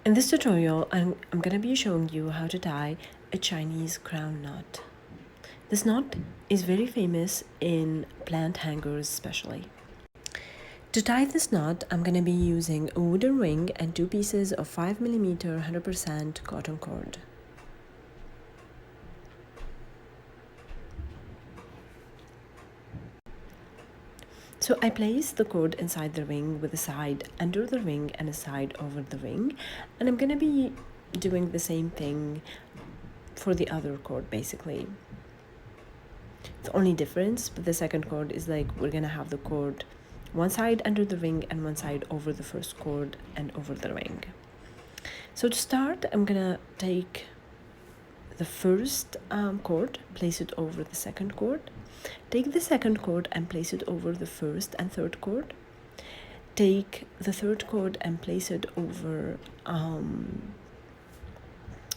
In this tutorial, I'm going to be showing you how to tie a Chinese crown knot. This knot is very famous in plant hangers especially. To tie this knot, I'm going to be using a wooden ring and 2 pieces of 5mm 100% cotton cord. So I place the cord inside the ring with a side under the ring and a side over the ring, and I'm going to be doing the same thing for the other cord basically. The only difference with the second cord is like we're going to have the cord one side under the ring and one side over the first cord and over the ring. So to start, I'm going to take the first cord, place it over the second cord. Take the second cord and place it over the first and third cord. Take the third cord and place it over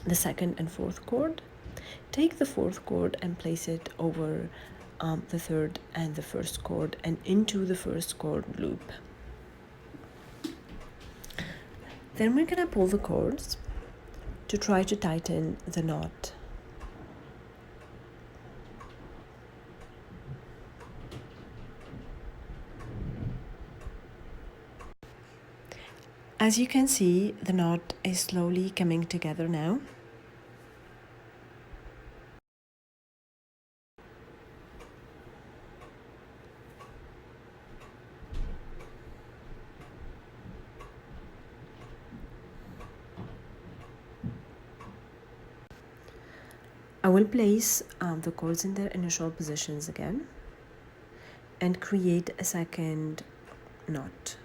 the second and fourth cord. Take the fourth cord and place it over the third and the first cord and into the first cord loop. Then we're gonna pull the cords to try to tighten the knot. As you can see, the knot is slowly coming together now. I will place the cords in their initial positions again and create a second knot.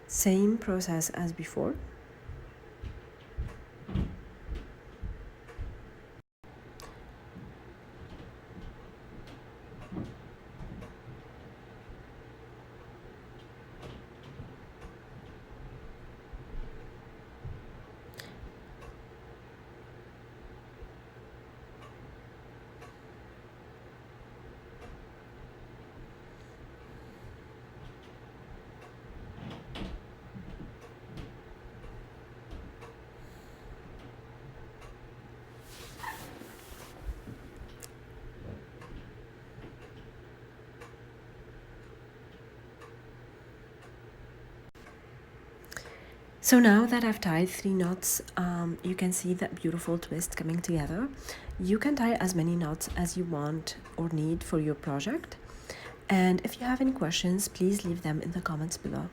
Same process as before. So now that I've tied 3 knots, you can see that beautiful twist coming together. You can tie as many knots as you want or need for your project. And if you have any questions, please leave them in the comments below.